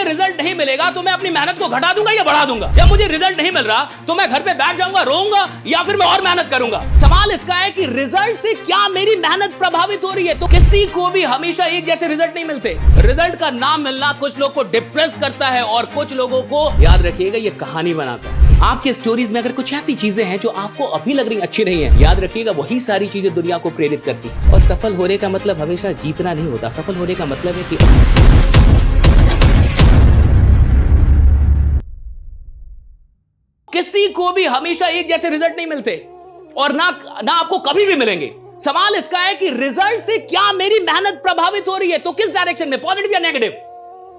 Result नहीं मिलेगा तो मैं अपनी मेहनत को घटा दूंगा या बढ़ा दूंगा। जब मुझे रिजल्ट नहीं मिल रहा तो मैं घर पे बैठ जाऊंगा, रोऊंगा, या फिर मैं और मेहनत करूंगा। सवाल इसका है कि रिजल्ट से क्या मेरी मेहनत प्रभावित हो रही है? तो किसी को भी हमेशा एक जैसे रिजल्ट नहीं मिलते। रिजल्ट का नाम मिलना कुछ लोग को डिप्रेस करता है और कुछ लोगों को, याद रखिएगा, ये कहानी बनाता है। आपके स्टोरीज में अगर कुछ ऐसी चीजें हैं जो आपको अभी लग रही अच्छी नहीं है, याद रखिएगा वही सारी चीजें दुनिया को प्रेरित करती है। और सफल होने का मतलब हमेशा जीतना नहीं होता। सफल होने का मतलब है कि किसी को भी हमेशा एक जैसे रिजल्ट नहीं मिलते और ना आपको कभी भी मिलेंगे। सवाल इसका है कि रिजल्ट से क्या मेरी मेहनत प्रभावित हो रही है? तो किस डायरेक्शन में, पॉजिटिव या नेगेटिव?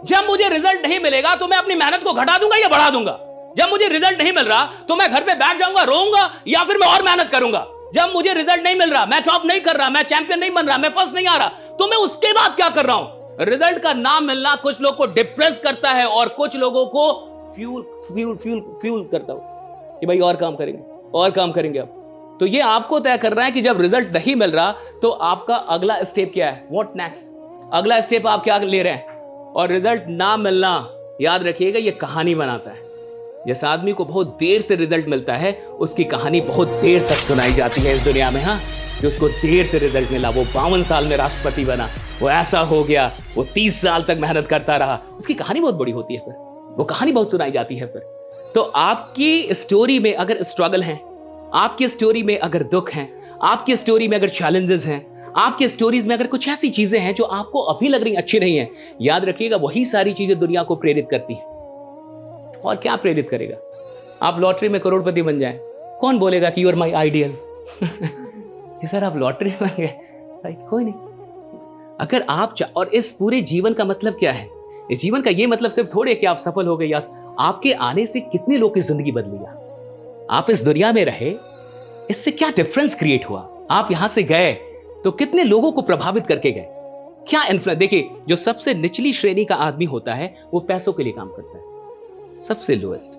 जब मुझे रिजल्ट नहीं मिलेगा तो मैं अपनी मेहनत को घटा दूंगा या बढ़ा दूंगा। जब मुझे रिजल्ट नहीं मिल रहा तो मैं घर पे बैठ जाऊंगा, रोऊंगा, या फिर मैं और मेहनत करूंगा। जब मुझे रिजल्ट नहीं मिल रहा, मैं टॉप नहीं कर रहा, मैं चैंपियन नहीं बन रहा, मैं फर्स्ट नहीं आ रहा, तो मैं उसके बाद क्या कर रहा हूं? रिजल्ट का नाम मिलना कुछ लोग को डिप्रेस करता है और कुछ लोगों को फ्यूल करता हूं कि भाई और काम करेंगे, और काम करेंगे। अब तो ये आपको तय करना है कि जब रिजल्ट नहीं मिल रहा तो आपका अगला स्टेप क्या है, व्हाट नेक्स्ट। अगला स्टेप आप क्या ले रहे हैं? और रिजल्ट ना मिलना, याद रखिएगा, ये कहानी बनाता है। जिस आदमी को बहुत देर से रिजल्ट मिलता है उसकी कहानी बहुत देर तक सुनाई जाती है इस दुनिया में। हाँ, जो उसको देर से रिजल्ट मिला, वो 52 साल में राष्ट्रपति बना, वो ऐसा हो गया, वो 30 साल तक मेहनत करता रहा, उसकी कहानी बहुत बड़ी होती है, फिर वो कहानी बहुत सुनाई जाती है। फिर तो आपकी स्टोरी में अगर स्ट्रगल है, आपकी स्टोरी में अगर दुख है, आपकी स्टोरी में अगर चैलेंजेस हैं, आपकी स्टोरीज में अगर कुछ ऐसी चीजें हैं जो आपको अभी लग रही अच्छी नहीं है, याद रखिएगा वही सारी चीजें दुनिया को प्रेरित करती हैं। और क्या प्रेरित करेगा? आप लॉटरी में करोड़पति बन जाएं, कौन बोलेगा कि you are my ideal? Sir आप लॉटरी बन गए, कोई नहीं। अगर आप और इस पूरे जीवन का मतलब क्या है? इस जीवन का ये मतलब सिर्फ थोड़े कि आप सफल हो गए, या आपके आने से कितने लोग की जिंदगी बदली, आप इस दुनिया में रहे, इससे क्या डिफरेंस क्रिएट हुआ, आप यहां से गए तो कितने लोगों को प्रभावित करके गए, क्या इन्फ्लुएंस। देखिए, जो सबसे निचली श्रेणी का आदमी होता है वो पैसों के लिए काम करता है, सबसे लोएस्ट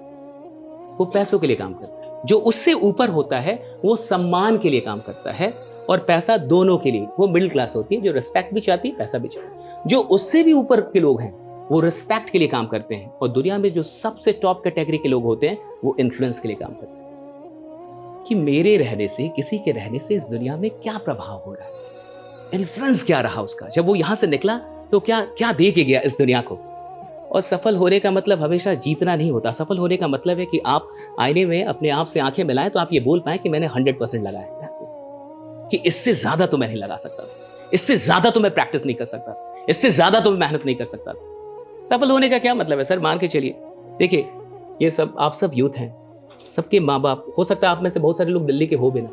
वो पैसों के लिए काम करता है। जो उससे ऊपर होता है वो सम्मान के लिए काम करता है और पैसा दोनों के लिए। वो मिडिल क्लास होती है जो रिस्पेक्ट भी चाहती है, पैसा भी चाहती है। जो उससे भी ऊपर के लोग हैं वो रिस्पेक्ट के लिए काम करते हैं, और दुनिया में जो सबसे टॉप कैटेगरी के लोग होते हैं वो इन्फ्लुएंस के लिए काम करते हैं कि मेरे रहने से, किसी के रहने से इस दुनिया में क्या प्रभाव हो रहा है, इन्फ्लुएंस क्या रहा उसका। जब वो यहां से निकला तो क्या क्या दे के गया इस दुनिया को। और सफल होने का मतलब हमेशा जीतना नहीं होता। सफल होने का मतलब है कि आप आईने में अपने आप से आंखें मिलाएं तो आप ये बोल पाएं कि मैंने 100% लगाया, ऐसे कि इससे ज्यादा तो मैं नहीं लगा सकता, इससे ज्यादा तो मैं प्रैक्टिस नहीं कर सकता, इससे ज्यादा तो मैं मेहनत नहीं कर सकता। सफल होने का क्या मतलब है सर? मान के चलिए, देखिए, ये सब आप सब यूथ हैं, सबके माँ बाप, हो सकता है आप में से बहुत सारे लोग दिल्ली के हो भी ना,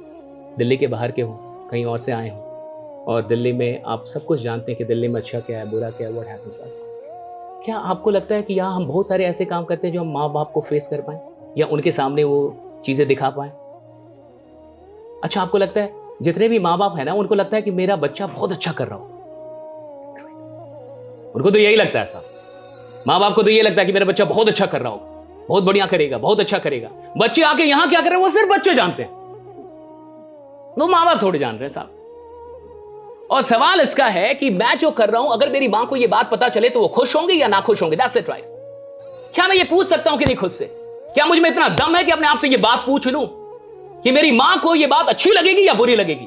दिल्ली के बाहर के हो, कहीं और से आए हो, और दिल्ली में आप सब कुछ जानते हैं कि दिल्ली में अच्छा क्या है, बुरा क्या है, व्हाट हैपेंस। क्या आपको लगता है कि यहाँ हम बहुत सारे ऐसे काम करते हैं जो हम माँ बाप को फेस कर पाए या उनके सामने वो चीजें दिखा पाए? अच्छा, आपको लगता है जितने भी माँ बाप है ना, उनको लगता है कि मेरा बच्चा बहुत अच्छा कर रहा हो, उनको तो यही लगता है साहब, माँ बाप को तो ये लगता है कि मेरा बच्चा बहुत अच्छा कर रहा हो, बहुत बढ़िया करेगा, बहुत अच्छा करेगा। बच्चे आके यहां क्या कर रहे हैं वो सिर्फ बच्चे जानते हैं, वो माँ बाप थोड़े जान रहे हैं साहब। और सवाल इसका है कि मैं जो कर रहा हूं, अगर मेरी मां को यह बात पता चले तो वो खुश होंगे या ना खुश होंगे? That's it, right? क्या मैं ये पूछ सकता हूं कि नहीं खुद से? क्या मुझ में इतना दम है कि अपने आप से ये बात पूछ लूं कि मेरी मां को यह बात अच्छी लगेगी या बुरी लगेगी?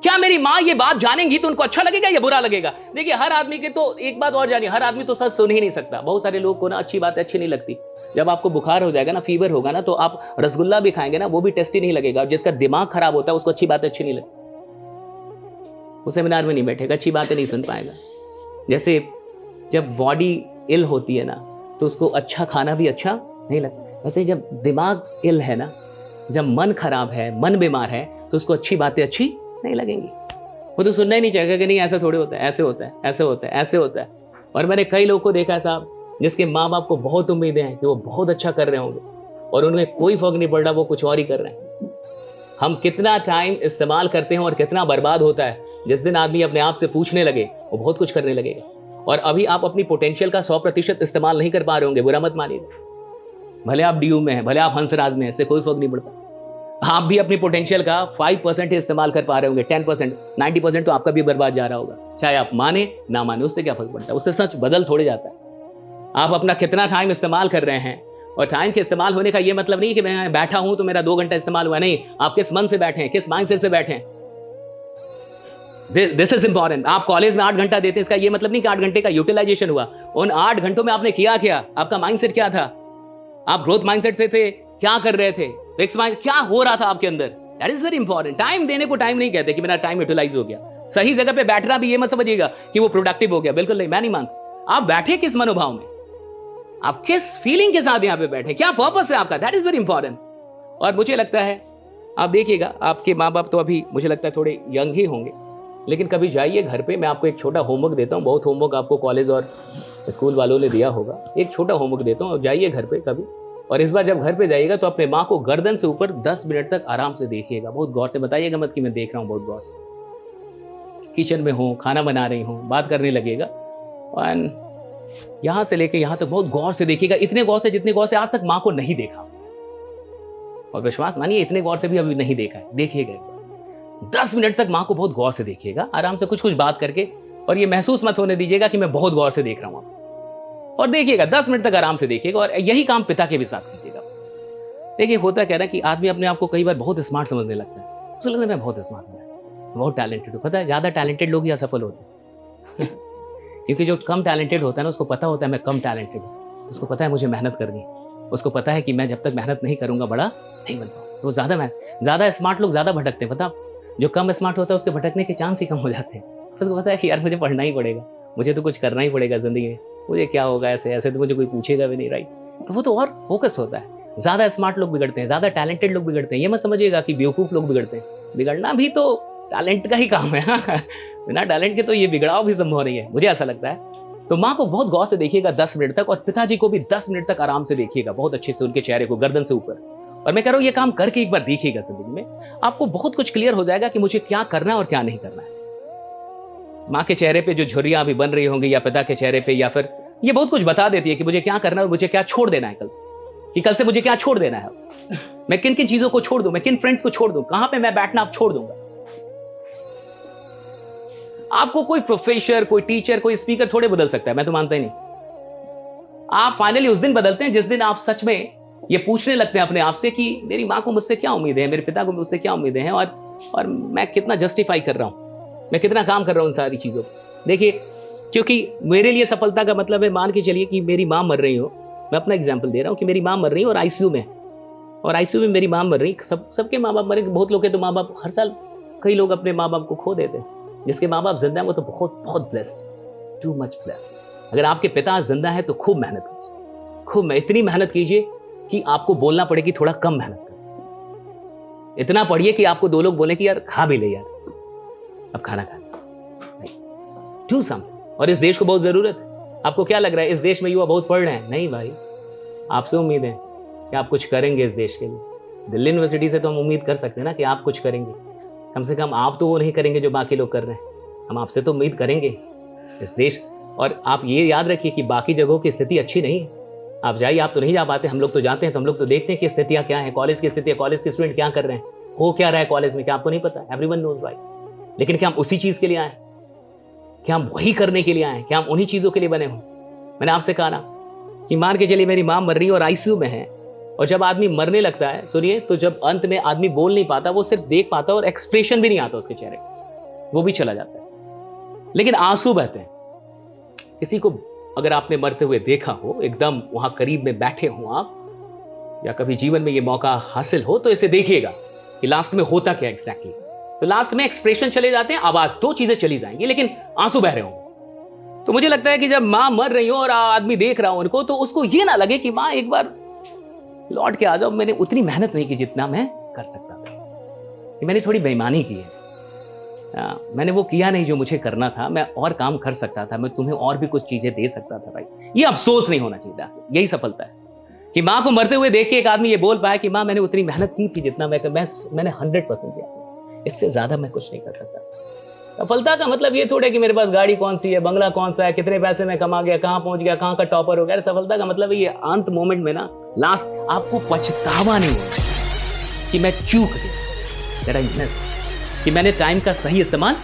क्या मेरी मां ये बात जानेंगी तो उनको अच्छा लगेगा या बुरा लगेगा? देखिए, हर आदमी के, तो एक बात और जानिए, हर आदमी तो सच सुन ही नहीं सकता। बहुत सारे लोग को ना अच्छी बातें अच्छी नहीं लगती। जब आपको बुखार हो जाएगा ना, फीवर होगा ना, तो आप रसगुल्ला भी खाएंगे ना, वो भी टेस्टी नहीं लगेगा। जिसका दिमाग खराब होता है उसको अच्छी बातें अच्छी नहीं लगती, वो सेमिनार में नहीं बैठेगा, अच्छी बातें नहीं सुन पाएगा। जैसे जब बॉडी इल होती है ना तो उसको अच्छा खाना भी अच्छा नहीं लगता, वैसे जब दिमाग इल है ना, जब मन खराब है, मन बीमार है, तो उसको अच्छी बातें अच्छी नहीं लगेंगी। वो तो सुनना ही नहीं चाहेगा कि नहीं ऐसा थोड़े होता है, ऐसे होता है, ऐसे होता है, ऐसे होता है। और मैंने कई लोगों को देखा है साहब, जिसके माँ बाप को बहुत उम्मीदें हैं कि वो बहुत अच्छा कर रहे होंगे और उन्हें कोई फर्क नहीं पड़ रहा, वो कुछ और ही कर रहे हैं। हम कितना टाइम इस्तेमाल करते हैं और कितना बर्बाद होता है। जिस दिन आदमी अपने आप से पूछने लगे वो बहुत कुछ करने लगेगा। और अभी आप अपनी पोटेंशियल का 100% इस्तेमाल नहीं कर पा रहे होंगे, बुरा मत मानिएगा। भले आप डीयू में हैं, भले आप हंसराज में हैं, इससे कोई फर्क नहीं पड़ता। आप भी अपनी पोटेंशियल का 5% ही इस्तेमाल कर पा रहे होंगे, 10%, 90% तो आपका भी बर्बाद जा रहा होगा। चाहे आप माने ना माने, उससे क्या फर्क पड़ता है? उससे सच बदल थोड़े जाता है। आप अपना कितना टाइम इस्तेमाल कर रहे हैं, और टाइम के इस्तेमाल होने का ये मतलब नहीं कि मैं बैठा हूं तो मेरा 2 घंटा इस्तेमाल हुआ, नहीं, आप किस मन से बैठे हैं, किस माइंडसेट से बैठे हैं। This is important. आप कॉलेज में 8 घंटा देते हैं, इसका ये मतलब नहीं कि 8 घंटे का यूटिलाइजेशन हुआ। उन 8 घंटों में आपने किया क्या, आपका माइंडसेट क्या था, आप ग्रोथ माइंडसेट से थे, क्या कर रहे थे, फिक्स माइंड क्या हो रहा था आपके अंदर। That is very important. Time देने को टाइम नहीं कहते कि मेरा टाइम यूटिलाइज हो गया। सही जगह पे बैठना भी ये मत समझिएगा कि वो प्रोडक्टिव हो गया, बिल्कुल नहीं, मैं नहीं मानता। आप बैठे किस मनोभाव में, आप किस फीलिंग के साथ यहां पे बैठे, क्या पर्पस है आपका, दैट इज वेरी इंपॉर्टेंट। और मुझे लगता है आप देखिएगा, आपके माँ बाप तो अभी मुझे लगता है थोड़े यंग ही होंगे, लेकिन कभी जाइए घर पे, मैं आपको एक छोटा होमवर्क देता हूँ। बहुत होमवर्क आपको कॉलेज और स्कूल वालों ने दिया होगा, एक छोटा होमवर्क देता हूँ। जाइए घर पे कभी, और इस बार जब घर पे जाइएगा तो अपने माँ को गर्दन से ऊपर 10 मिनट तक आराम से देखिएगा, बहुत गौर से, बताइएगा मत कि मैं देख रहा हूँ, बहुत गौर से। किचन में हूँ, खाना बना रही हूँ, बात करने लगेगा, और यहां से लेके यहां तक बहुत गौर से देखिएगा, इतने गौर से जितने गौर से आज तक माँ को नहीं देखा। और विश्वास मानिए इतने गौर से भी अभी नहीं देखा है, देखिएगा एक बार 10 मिनट तक माँ को बहुत गौर से देखिएगा, आराम से कुछ कुछ बात करके, और ये महसूस मत होने दीजिएगा कि मैं बहुत गौर से देख रहा हूँ। और देखिएगा 10 मिनट तक आराम से देखिएगा, और यही काम पिता के भी साथ कीजिएगा। देखिए होता क्या है कि आदमी अपने आप को कई बार बहुत स्मार्ट समझने लगता है, उसे लगता है मैं बहुत स्मार्ट हूँ, बहुत टैलेंटेड हूँ। पता है ज्यादा टैलेंटेड लोग ही असफल होते हैं क्योंकि जो कम टैलेंटेड होता है ना, उसको पता होता है मैं कम टैलेंटेड हूँ, उसको पता है मुझे मेहनत करनी है, उसको पता है कि मैं जब तक मेहनत नहीं करूंगा बड़ा नहीं बन पाऊँ। तो ज्यादा स्मार्ट लोग ज्यादा भटकते हैं। पता, जो कम स्मार्ट होता है उसके भटकने के चांस ही कम हो जाते हैं। उसको पता है कि यार मुझे पढ़ना ही पड़ेगा, मुझे तो कुछ करना ही पड़ेगा जिंदगी में, मुझे क्या होगा, ऐसे ऐसे तो मुझे कोई पूछेगा भी नहीं, राइट। तो वो तो और फोकस्ड होता है। ज्यादा स्मार्ट लोग बिगड़ते हैं, ज्यादा टैलेंटेड लोग बिगड़ते हैं। ये मत समझिएगा कि बेवकूफ लोग बिगड़ते हैं, बिगड़ना भी तो टैलेंट का ही काम है बिना टैलेंट के तो ये बिगड़ाव भी संभव नहीं है, मुझे ऐसा लगता है। तो माँ को बहुत गौर से देखिएगा 10 मिनट तक, और पिताजी को भी 10 मिनट तक आराम से देखिएगा, बहुत अच्छे से उनके चेहरे को गर्दन से ऊपर। और मैं कह रहा हूँ ये काम करके एक बार देखिएगा, जिंदगी में आपको बहुत कुछ क्लियर हो जाएगा कि मुझे क्या करना है और क्या नहीं करना है। माँ के चेहरे पे जो झुर्रियां अभी बन रही होंगी, या पिता के चेहरे पे, या फिर ये बहुत कुछ बता देती है कि मुझे क्या करना है और मुझे क्या छोड़ देना है कल से, कि कल से मुझे क्या छोड़ देना है, मैं किन किन चीजों को छोड़ दूं, मैं किन फ्रेंड्स को छोड़ दूं, कहां पे मैं बैठना अब छोड़ दूंगा। आपको कोई प्रोफेसर, कोई टीचर, कोई स्पीकर थोड़े बदल सकता है, मैं तो मानता ही नहीं। आप फाइनली उस दिन बदलते हैं जिस दिन आप सच में ये पूछने लगते हैं अपने आप से कि मेरी माँ को मुझसे क्या उम्मीदें हैं, मेरे पिता को मुझसे क्या उम्मीदें हैं, और मैं कितना जस्टिफाई कर रहा हूं, मैं कितना काम कर रहा हूं उन सारी चीजों को। देखिए, क्योंकि मेरे लिए सफलता का मतलब है, मान के चलिए कि मेरी माँ मर रही हो, मैं अपना एग्जाम्पल दे रहा हूँ कि मेरी माँ मर रही है और आईसीयू में, और आईसीयू में मेरी माँ मर रही, सबके माँ बाप मरे, बहुत लोग के तो माँ बाप हर साल कई लोग अपने माँ बाप को खो देते हैं। जिसके माँ बाप जिंदा है वो तो बहुत बहुत ब्लेस्ड, टू मच ब्लेस्ड। अगर आपके पिता जिंदा है तो खूब मेहनत कीजिए, खूब इतनी मेहनत कीजिए कि आपको बोलना पड़े कि थोड़ा कम मेहनत करें, इतना पढ़िए कि आपको 2 लोग बोले कि यार खा भी ले यार, अब खाना खा, डू समथिंग। और इस देश को बहुत जरूरत है। आपको क्या लग रहा है इस देश में युवा बहुत पढ़ रहे हैं? नहीं भाई, आपसे उम्मीद है कि आप कुछ करेंगे इस देश के लिए। दिल्ली यूनिवर्सिटी से तो हम उम्मीद कर सकते हैं ना कि आप कुछ करेंगे, कम से कम आप तो वो नहीं करेंगे जो बाकी लोग कर रहे हैं, हम आपसे तो उम्मीद करेंगे इस देश। और आप ये याद रखिए कि बाकी जगहों की स्थिति अच्छी नहीं है। आप जाइए, आप तो नहीं जा पाते, हम लोग तो जाते हैं, तो हम लोग तो देखते हैं कि स्थितियां क्या है, कॉलेज की स्थिति, कॉलेज के स्टूडेंट क्या कर रहे हैं, हो क्या रहा है कॉलेज में, क्या आपको नहीं पता? Everyone knows right. लेकिन क्या हम उसी चीज के लिए आए? क्या हम वही करने के लिए आए? क्या हम उन्हीं चीजों के लिए बने हों? मैंने आपसे कहा ना कि मान के चलिए मेरी माँ मर रही है और आईसीयू में है, और जब आदमी मरने लगता है, सुनिए, तो जब अंत में आदमी बोल नहीं पाता, वो सिर्फ देख पाता है और एक्सप्रेशन भी नहीं आता उसके चेहरे, वो भी चला जाता है, लेकिन आंसू बहते हैं। किसी को अगर आपने मरते हुए देखा हो, एकदम वहां करीब में बैठे हो आप, या कभी जीवन में ये मौका हासिल हो, तो इसे देखिएगा कि लास्ट में होता क्या एग्जैक्टली। तो लास्ट में एक्सप्रेशन चले जाते हैं, आवाज, 2 चीजें चली जाएंगी, लेकिन आंसू बह रहे होंगे। तो मुझे लगता है कि जब मां मर रही हो और आदमी देख रहा हो उनको, तो उसको ये ना लगे कि मां एक बार लौट के आ जाओ, मैंने उतनी मेहनत नहीं की जितना मैं कर सकता था, कि मैंने थोड़ी बेईमानी की है, मैंने वो किया नहीं जो मुझे करना था, मैं और काम कर सकता था, मैं तुम्हें और भी कुछ चीजें दे सकता था। भाई, ये अफसोस नहीं होना चाहिए। यही सफलता है कि माँ को मरते हुए देख के एक आदमी ये बोल पाया कि माँ मैंने उतनी मेहनत की थी जितना मैंने 100% किया, इससे ज्यादा मैं कुछ नहीं कर सकता। सफलता का मतलब ये थोड़ा कि मेरे पास गाड़ी कौन सी है, बंगला कौन सा है, कितने पैसे में कमा गया, कहां पहुंच गया, कहां का टॉपर हो गया। सफलता का मतलब ये अंत मोमेंट में ना, लास्ट आपको पछतावा नहीं होगा कि मैं चूक गया, कि मैंने टाइम का सही इस्तेमाल